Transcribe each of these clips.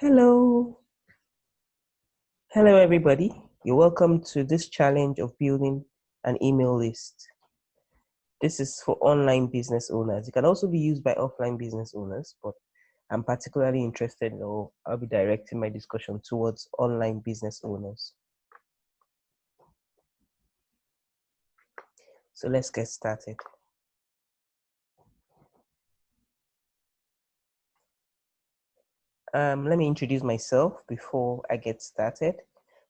Hello. Hello, everybody. You're welcome to this challenge of building an email list. This is for online business owners. It can also be used by offline business owners, but I'm particularly interested, or I'll be directing my discussion towards online business owners. So let's get started. Let me introduce myself before I get started.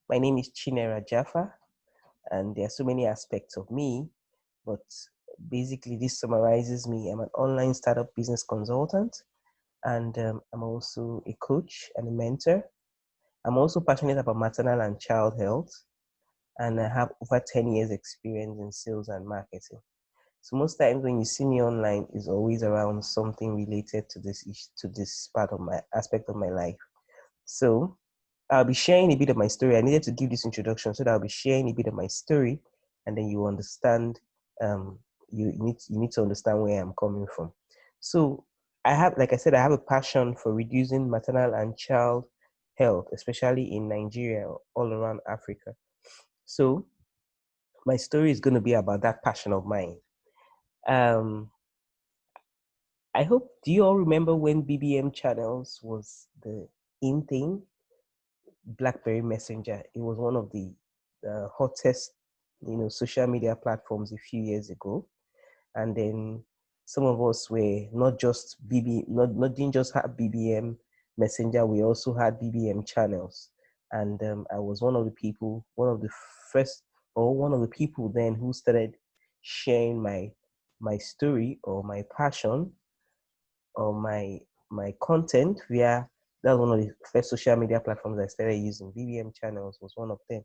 My name is Chinera Jaffa, and there are so many aspects of me, but basically this summarizes me. I'm an online startup business consultant, and I'm also a coach and a mentor. I'm also passionate about maternal and child health, and I have over 10 years experience in sales and marketing. So most times when you see me online, is always around something related to this part of my aspect of my life. So I'll be sharing a bit of my story. I needed to give this introduction so that I'll be sharing a bit of my story, and then you understand. You need to understand where I'm coming from. So I have, like I said, I have a passion for reducing maternal and child health, especially in Nigeria, all around Africa. So my story is going to be about that passion of mine. Um, I hope, do you all remember when BBM channels was the in thing? BlackBerry Messenger. It was one of the hottest, social media platforms a few years ago. And then some of us were not just not didn't just have BBM Messenger. We also had BBM channels, and I was one of the people, one of the people then who started sharing my story or my passion or my content via that was one of the first social media platforms I started using. BBM channels was one of them.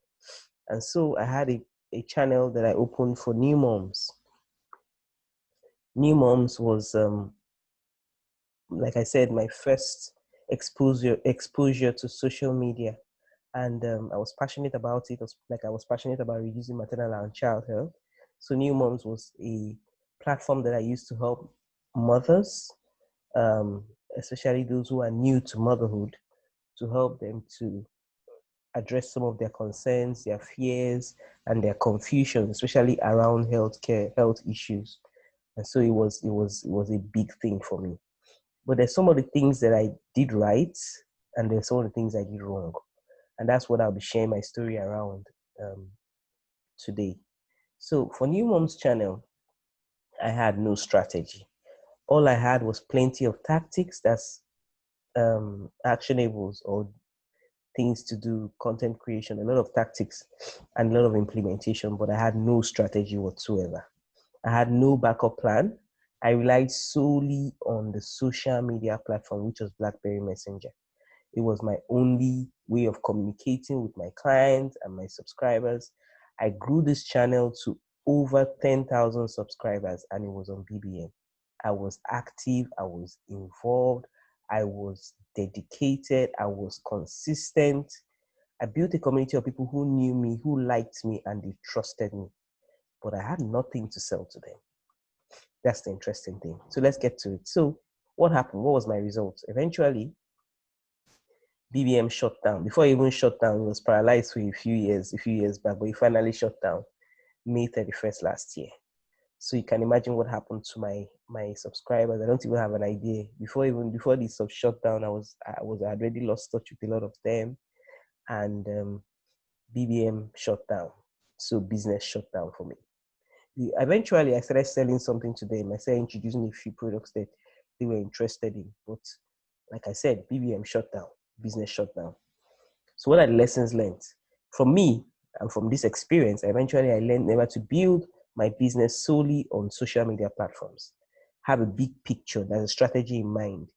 And so I had a channel that I opened for new moms. New moms was like I said, my first exposure to social media. And I was passionate about it. I was passionate about reducing maternal and child health. So New Moms was a platform that I used to help mothers, um, especially those who are new to motherhood, to help them to address some of their concerns, their fears, and their confusion, especially around health issues. And so it was a big thing for me. But there's some of the things that I did right, and there's some of the things I did wrong, and that's what I'll be sharing my story around um, today. So for New Mom's channel, I had no strategy. All I had was plenty of tactics, that's actionables or things to do, content creation, a lot of tactics and a lot of implementation, but I had no strategy whatsoever. I had no backup plan. I relied solely on the social media platform, which was BlackBerry Messenger. It was my only way of communicating with my clients and my subscribers. I grew this channel to over 10,000 subscribers, and it was on BBM. I was active, I was involved, I was dedicated, I was consistent. I built a community of people who knew me, who liked me, and they trusted me. But I had nothing to sell to them. That's the interesting thing. So let's get to it. So what happened? What was my result? Eventually, BBM shut down. Before it even shut down, it was paralyzed for a few years back, but it finally shut down May 31st last year. So you can imagine what happened to my subscribers. I don't even have an idea. Before this shutdown, I already lost touch with a lot of them, and BBM shut down. So business shut down for me. Eventually, I started selling something to them. I started introducing a few products that they were interested in. But like I said, BBM shut down, business shut down. So what are the lessons learned? From me and from this experience, I learned never to build my business solely on social media platforms. Have a big picture, there's a strategy in mind.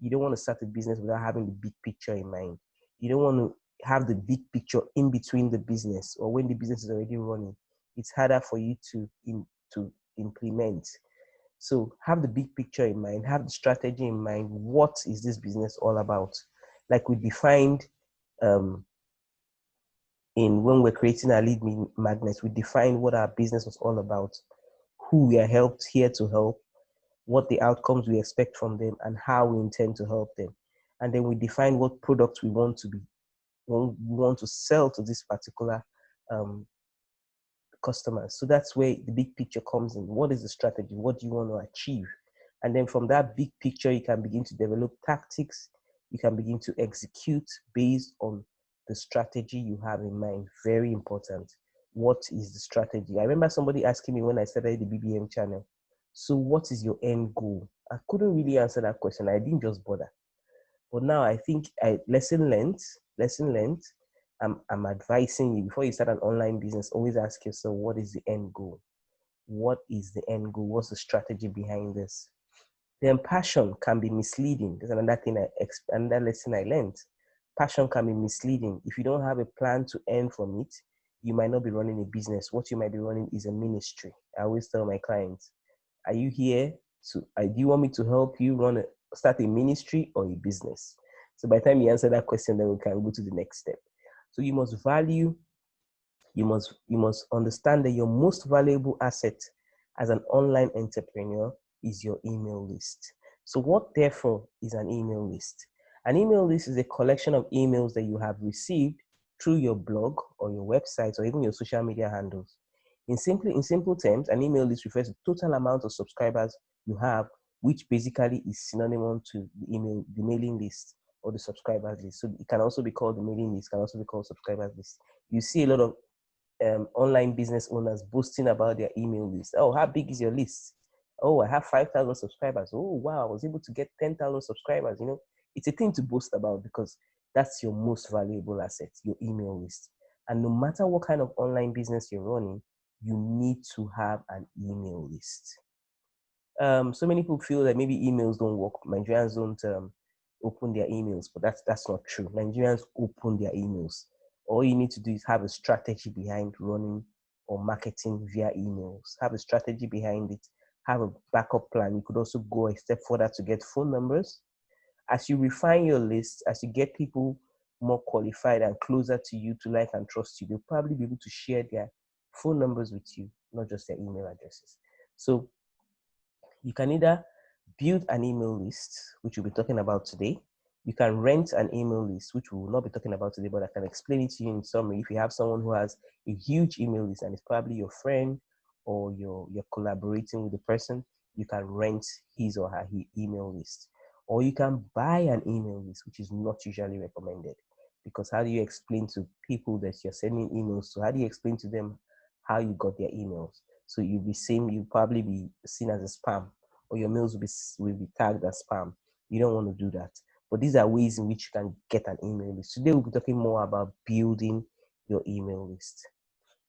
You don't want to start a business without having the big picture in mind. You don't want to have the big picture in between the business or when the business is already running. It's harder for you to implement. So have the big picture in mind, have the strategy in mind. What is this business all about? Like we defined um, in when we're creating our lead magnets, we defined what our business was all about, who we are here to help, what the outcomes we expect from them, and how we intend to help them. and then we define what products we want to be, we want to sell to this particular um, customers. So that's where the big picture comes in. What is the strategy? What do you want to achieve? And then from that big picture, you can begin to develop tactics. You can begin to execute based on the strategy you have in mind. Very important. What is the strategy? I remember somebody asking me when I started the BBM channel, so what is your end goal? I couldn't really answer that question. I didn't just bother. But now I think lesson learned. I'm advising you before you start an online business, always ask yourself, what is the end goal? What is the end goal? What's the strategy behind this? Then passion can be misleading. There's another lesson I learned. Passion can be misleading. If you don't have a plan to earn from it, you might not be running a business. What you might be running is a ministry. I always tell my clients, are you here to, do you want me to help you start a ministry or a business? So by the time you answer that question, then we can go to the next step. So you must understand that your most valuable asset as an online entrepreneur is your email list. So what therefore is an email list? An email list is a collection of emails that you have received through your blog or your website or even your social media handles. In simple terms, an email list refers to the total amount of subscribers you have, which basically is synonymous to the mailing list or the subscribers list. So it can also be called the mailing list, can also be called subscribers list. You see a lot of online business owners boasting about their email list. Oh, how big is your list? Oh, I have 5,000 subscribers. Oh, wow, I was able to get 10,000 subscribers. You know, it's a thing to boast about because that's your most valuable asset, your email list. And no matter what kind of online business you're running, you need to have an email list. So many people feel that maybe emails don't work. Nigerians don't open their emails, but that's not true. Nigerians open their emails. All you need to do is have a strategy behind running or marketing via emails. Have a strategy behind it. Have a backup plan. You could also go a step further to get phone numbers. As you refine your list, as you get people more qualified and closer to you to like and trust you, they'll probably be able to share their phone numbers with you, not just their email addresses. So you can either build an email list, which we'll be talking about today. You can rent an email list, which we will not be talking about today, but I can explain it to you in summary. If you have someone who has a huge email list and it's probably your friend or you're collaborating with the person, you can rent his or her email list. Or you can buy an email list, which is not usually recommended. Because how do you explain to people that you're sending emails to? How do you explain to them how you got their emails? So you'll probably be seen as a spam, or your mails will be tagged as spam. You don't want to do that. But these are ways in which you can get an email list. Today we'll be talking more about building your email list.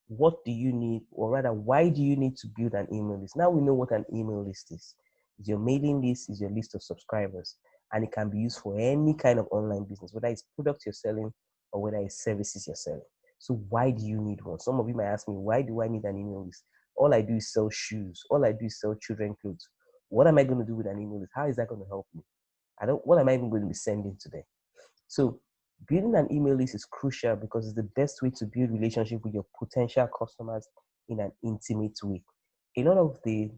What do you need, or rather, why do you need to build an email list? Now we know what an email list is. It's your mailing list, is your list of subscribers, and it can be used for any kind of online business, whether it's products you're selling or whether it's services you're selling. So why do you need one? Some of you might ask me, why do I need an email list? All I do is sell shoes. All I do is sell children clothes. What am I going to do with an email list? How is that going to help me? What am I even going to be sending today? So building an email list is crucial because it's the best way to build relationship with your potential customers in an intimate way. A lot of the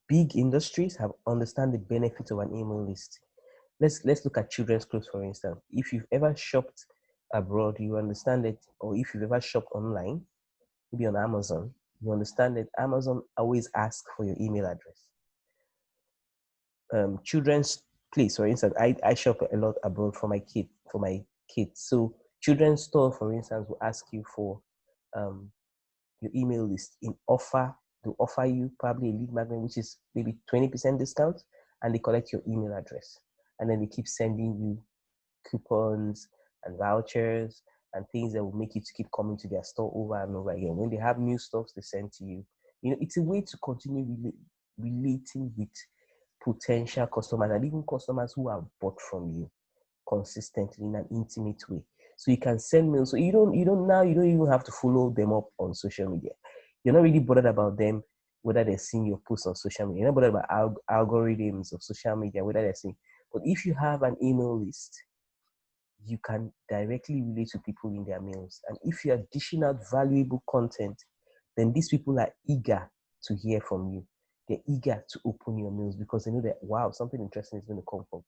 big industries have understand the benefits of an email list. Let's look at children's clothes, for instance. If you've ever shopped abroad, you understand it, or if you've ever shopped online, maybe on Amazon, you understand that Amazon always asks for your email address. Children's place, for instance, I shop a lot abroad for my kids. So children's store, for instance, will ask you for your email list to offer you probably a lead magnet, which is maybe 20% discount, and they collect your email address. And then they keep sending you coupons and vouchers and things that will make you to keep coming to their store over and over again. When they have new stuff they send to you, it's a way to continue relating with potential customers and even customers who have bought from you consistently in an intimate way. So you can send mail. So you don't even have to follow them up on social media. You're not really bothered about them, whether they're seeing your posts on social media. You're not bothered about algorithms of social media, whether they're seeing. But if you have an email list, you can directly relate to people in their mails. And if you are dishing out valuable content, then these people are eager to hear from you. they're eager to open your mails because they know that, wow, something interesting is going to come from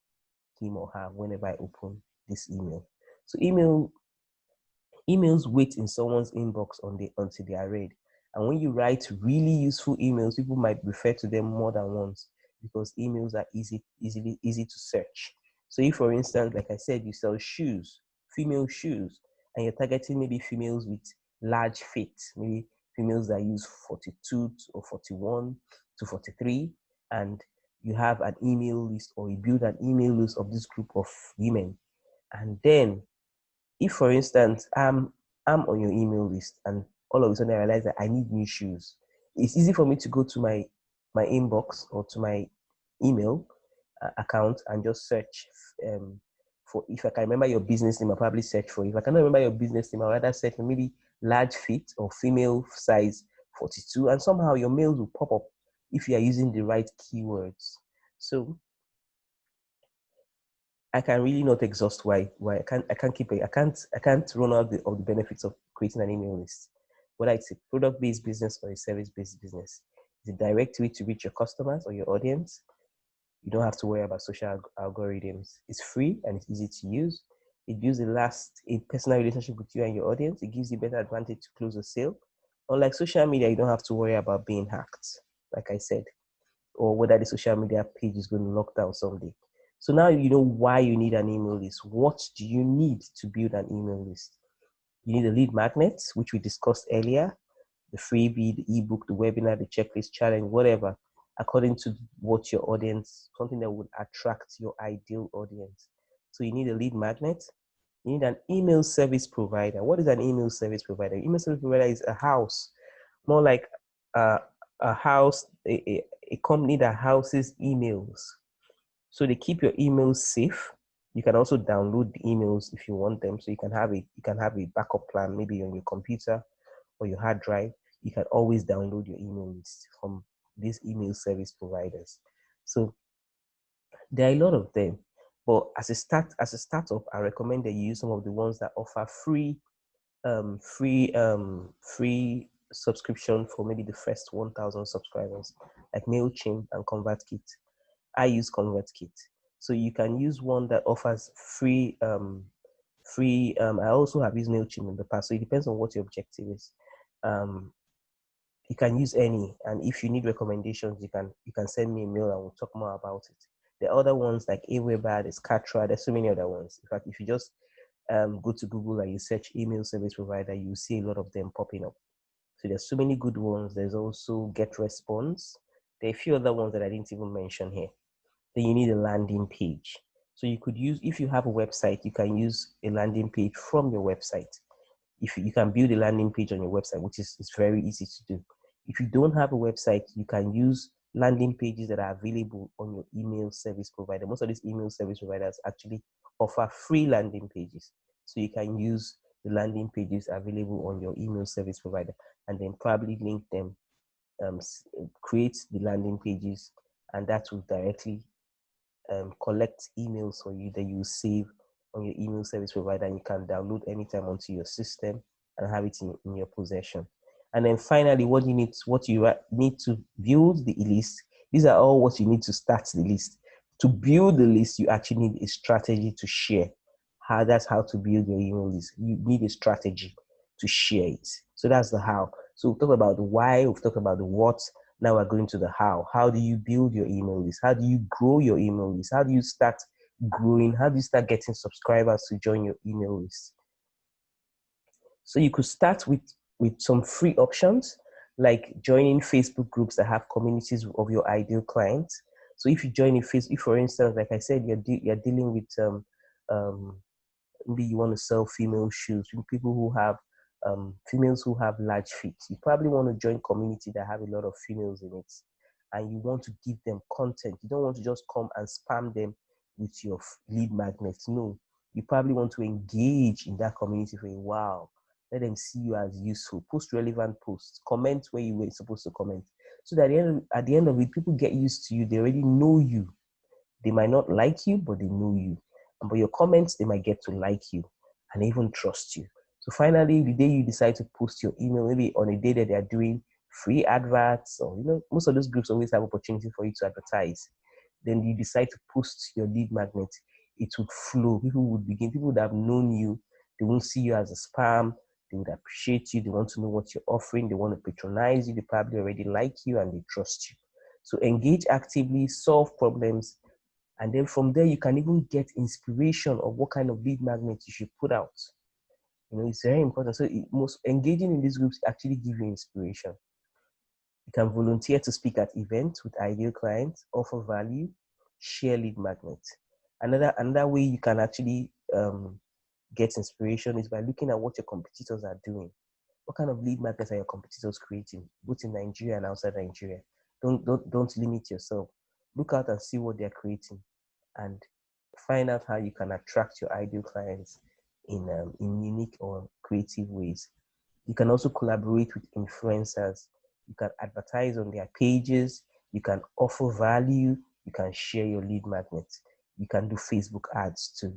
him or her whenever I open this email. So emails wait in someone's inbox until they are read. And when you write really useful emails, people might refer to them more than once because emails are easy to search. So if, for instance, like I said, you sell shoes, female shoes, and you're targeting maybe females with large feet, maybe females that use 42 or 41 to 43, and you have an email list, or you build an email list of this group of women, and then if, for instance, I'm on your email list and all of a sudden I realize that I need new shoes, it's easy for me to go to my inbox or to my email account and just search for, if I can remember your business name, I'll probably search for it. If I cannot remember your business name, I'll rather search for maybe large fit or female size 42, and somehow your mails will pop up if you are using the right keywords. So I can really not exhaust why I can't run out of the benefits of creating an email list. Whether it's a product-based business or a service-based business, it's a direct way to reach your customers or your audience. You don't have to worry about social algorithms. It's free and it's easy to use. It builds a personal relationship with you and your audience. It gives you better advantage to close a sale. Unlike social media, you don't have to worry about being hacked, like I said, or whether the social media page is going to lock down someday. So now you know why you need an email list. What do you need to build an email list? You need a lead magnet, which we discussed earlier, the freebie, the ebook, the webinar, the checklist, challenge, whatever, according to what your audience, something that would attract your ideal audience. So you need a lead magnet. You need an email service provider. What is an email service provider? Email service provider is a house, more like a, a house, a company that houses emails. So they keep your emails safe. You can also download the emails if you want them. So you can have a backup plan, maybe on your computer or your hard drive. You can always download your email list from these email service providers. So there are a lot of them. But as a startup, I recommend that you use some of the ones that offer free subscription for maybe the first 1,000 subscribers, like MailChimp and ConvertKit. I use ConvertKit. So you can use one that offers I also have used MailChimp in the past. So it depends on what your objective is. Um, you can use any, and if you need recommendations, you can send me a mail and we'll talk more about it. The other ones like Aweber, there's Katra, there's so many other ones. In fact, if you just go to Google and you search email service provider, you see a lot of them popping up. So there's so many good ones. There's also GetResponse. There are a few other ones that I didn't even mention here. Then you need a landing page. So you could use, if you have a website, you can use a landing page from your website. If you can build a landing page on your website, which is very easy to do. If you don't have a website, you can use landing pages that are available on your email service provider. Most of these email service providers actually offer free landing pages. So you can use the landing pages available on your email service provider and then probably link them, create the landing pages, and that will directly collect emails for you that you save on your email service provider, and you can download anytime onto your system and have it in your possession. And then finally, what you need to build the list. These are all what you need to start the list. To build the list, you actually need a strategy to share. That's how to build your email list. You need a strategy to share it. So that's the how. So we've talked about the why, we've talked about the what. Now we're going to the how. How do you build your email list? How do you grow your email list? How do you start growing? How do you start getting subscribers to join your email list? So you could start with some free options, like joining Facebook groups that have communities of your ideal clients. So if you join a Facebook, if for instance, like I said, you're dealing with maybe you want to sell female shoes, people who have females who have large feet. You probably want to join community that have a lot of females in it, and you want to give them content. You don't want to just come and spam them with your lead magnets. No, you probably want to engage in that community for a while. Let them see you as useful. Post relevant posts. Comment where you were supposed to comment. So that at the end of it, people get used to you. They already know you. They might not like you, but they know you. And by your comments, they might get to like you and even trust you. So finally, the day you decide to post your email, maybe on a day that they are doing free adverts, or most of those groups always have opportunity for you to advertise. Then you decide to post your lead magnet, it would flow. People would have known you. They won't see you as a spam. They would appreciate you. They want to know what you're offering. They want to patronize you. They probably already like you and they trust you. So engage actively, solve problems, and then from there you can even get inspiration of what kind of lead magnet you should put out. It's very important. So most engaging in these groups actually give you inspiration. You can volunteer to speak at events with ideal clients, offer value, share lead magnets. Another way you can actually get inspiration is by looking at what your competitors are doing. What kind of lead magnets are your competitors creating, both in Nigeria and outside Nigeria? Don't limit yourself. Look out and see what they're creating, and find out how you can attract your ideal clients in unique or creative ways. You can also collaborate with influencers. You can advertise on their pages. You can offer value. You can share your lead magnets. You can do Facebook ads too.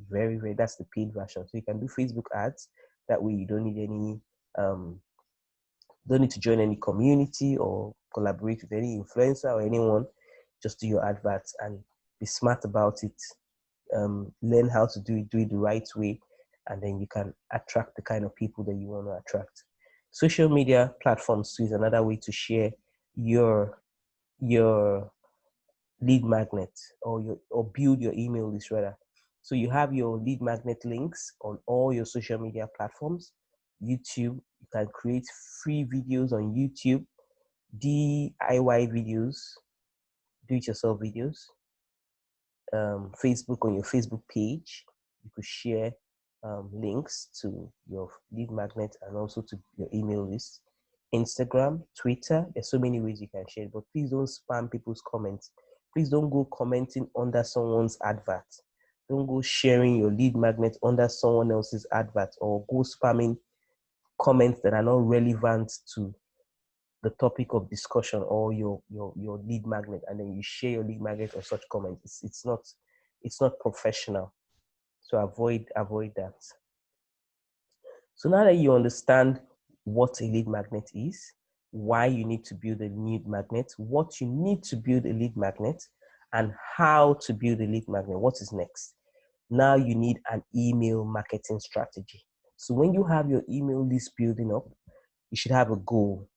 That's the paid version. So you can do Facebook ads. That way you don't need to join any community or collaborate with any influencer or anyone. Just do your adverts and be smart about it. Learn how to do it the right way, and then you can attract the kind of people that you want to attract. Social media platforms too is another way to share your lead magnet, or build your email list rather. So you have your lead magnet links on all your social media platforms. YouTube, you can create free videos on YouTube, DIY videos, do it yourself videos. Facebook, on your Facebook page, you could share links to your lead magnet and also to your email list. Instagram, Twitter, there's so many ways you can share it, but please don't spam people's comments. Please don't go commenting under someone's advert. Don't go sharing your lead magnet under someone else's advert, or go spamming comments that are not relevant to the topic of discussion or your lead magnet, and then you share your lead magnet or such comments. It's not professional. So avoid that. So now that you understand what a lead magnet is, why you need to build a lead magnet, what you need to build a lead magnet, and how to build a lead magnet, what is next? Now you need an email marketing strategy. So when you have your email list building up, you should have a goal.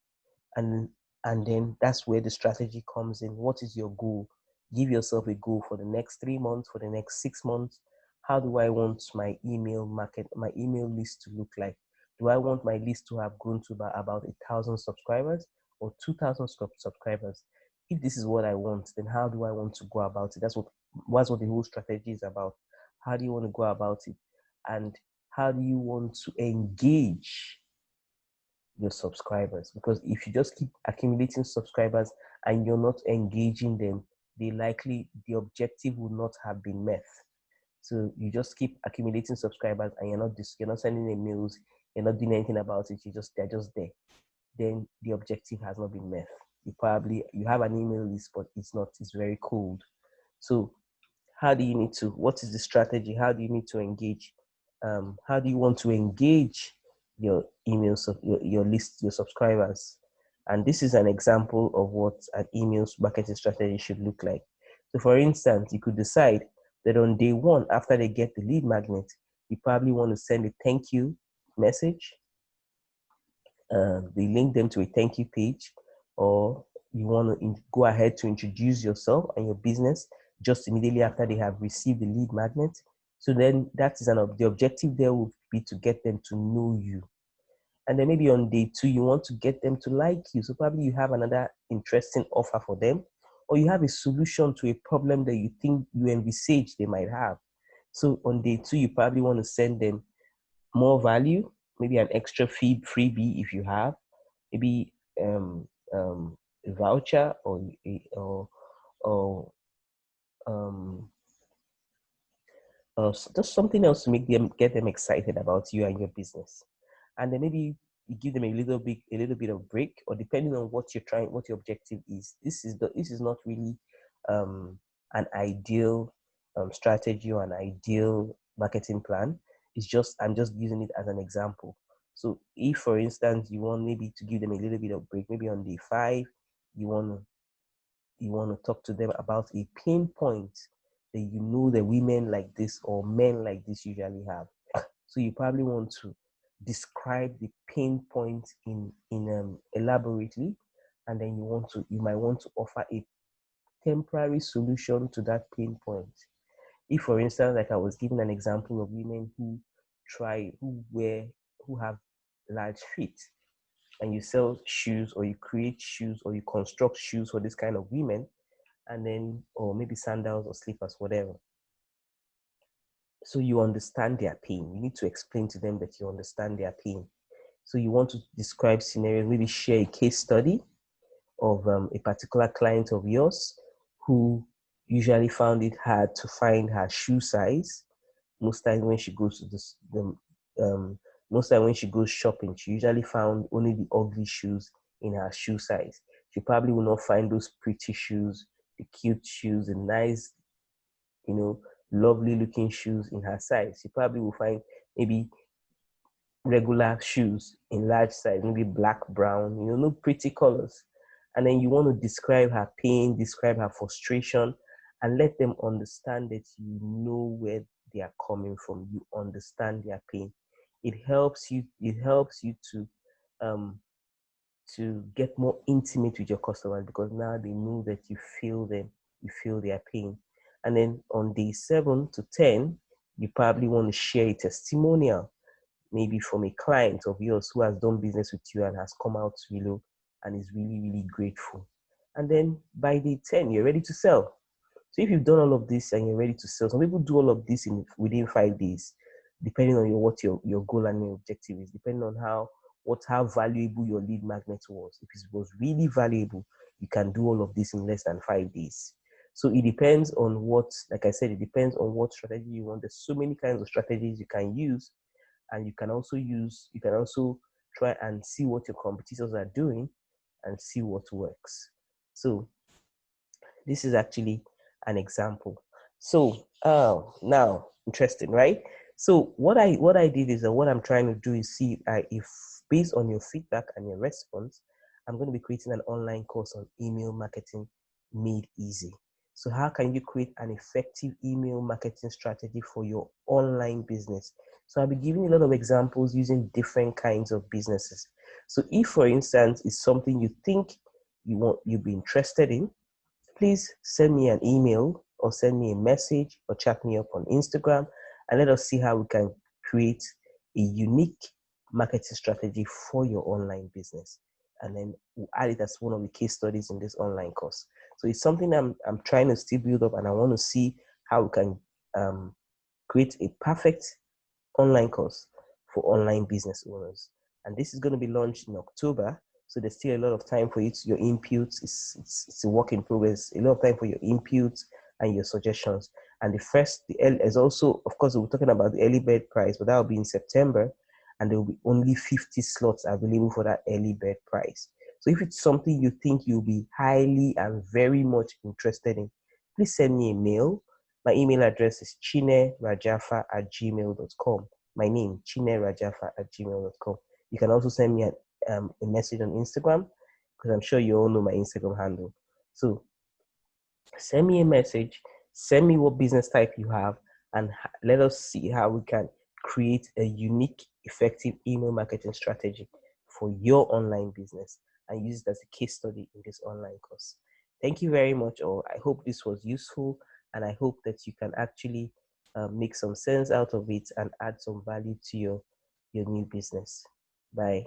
And then that's where the strategy comes in. What is your goal? Give yourself a goal for the next 3 months, for the next 6 months. How do I want my email list to look like? Do I want my list to have grown to about 1,000 subscribers or 2,000 subscribers? If this is what I want, then how do I want to go about it? That's what the whole strategy is about. How do you want to go about it? And how do you want to engage your subscribers? Because if you just keep accumulating subscribers and you're not engaging them, the objective will not have been met. So you just keep accumulating subscribers and you're not sending them mails, you're not doing anything about it, they're just there. Then the objective has not been met. You have an email list, but it's very cold. So what is the strategy? How do you need to engage? How do you want to engage your emails of your list, your subscribers? And this is an example of what an email marketing strategy should look like. So for instance, you could decide that on day one, after they get the lead magnet, you probably want to send a thank you message. They link them to a thank you page, or you want to go ahead to introduce yourself and your business just immediately after they have received the lead magnet. So then the objective there will be to get them to know you. And then maybe on day two, you want to get them to like you. So probably you have another interesting offer for them, or you have a solution to a problem that you think you envisage they might have. So on day two, you probably want to send them more value, maybe an extra freebie if you have, maybe a voucher or um, just something else to get them excited about you and your business. And then maybe you give them a little bit of break, or depending on what your objective is. This is not really an ideal strategy or an ideal marketing plan. I'm just using it as an example. So if, for instance, you want maybe to give them a little bit of break, maybe on day 5, you want to talk to them about a pain point that you know that women like this or men like this usually have. So you probably want to describe the pain point in elaborately, and then you might want to offer a temporary solution to that pain point. If, for instance, like I was giving an example of women who have large feet, and you sell shoes or you create shoes or you construct shoes for this kind of women, and then, or maybe sandals or slippers, whatever. So you understand their pain. You need to explain to them that you understand their pain. So you want to describe scenarios, maybe share a case study of a particular client of yours who usually found it hard to find her shoe size. Most times when she goes to most time when she goes shopping, she usually found only the ugly shoes in her shoe size. She probably will not find those pretty shoes, the cute shoes, the nice, lovely looking shoes in her size. She probably will find maybe regular shoes in large size, maybe black, brown, no pretty colors. And then you want to describe her pain, describe her frustration, and let them understand that you know where they are coming from. You understand their pain. It helps you um, to get more intimate with your customers, because now they know that you feel them, you feel their pain. And then on day 7 to 10, you probably want to share a testimonial, maybe from a client of yours who has done business with you and has come out, and is really, really grateful. And then by day 10, you're ready to sell. So if you've done all of this and you're ready to sell, some people do all of this within 5 days, depending on what your goal and your objective is, depending on how valuable your lead magnet was. If it was really valuable, you can do all of this in less than 5 days. So it depends on like I said, it depends on what strategy you want. There's so many kinds of strategies you can use, and you can also try and see what your competitors are doing and see what works. So this is actually an example. So now interesting, right? So what I did is that what I'm trying to do is see if, based on your feedback and your response, I'm going to be creating an online course on email marketing made easy. So how can you create an effective email marketing strategy for your online business? So I'll be giving you a lot of examples using different kinds of businesses. So if, for instance, it's something you think you'll be interested in, please send me an email or send me a message or chat me up on Instagram, and let us see how we can create a unique marketing strategy for your online business. And then we'll add it as one of the case studies in this online course. So it's something I'm trying to still build up, and I want to see how we can create a perfect online course for online business owners. And this is going to be launched in October. So there's still a lot of time for your inputs. It's a work in progress. A lot of time for your inputs and your suggestions. And is also, of course, we're talking about the early bird price, but that will be in September. And there will be only 50 slots available for that early bird price. So if it's something you think you'll be highly and very much interested in, please send me a mail. My email address is chinerajafa@gmail.com. My name, chinerajafa@gmail.com. You can also send me a message on Instagram, because I'm sure you all know my Instagram handle. So send me a message, send me what business type you have, and let us see how we can create a unique, effective email marketing strategy for your online business and use it as a case study in this online course. Thank you very much, all. I hope this was useful, and I hope that you can actually make some sense out of it and add some value to your new business. Bye.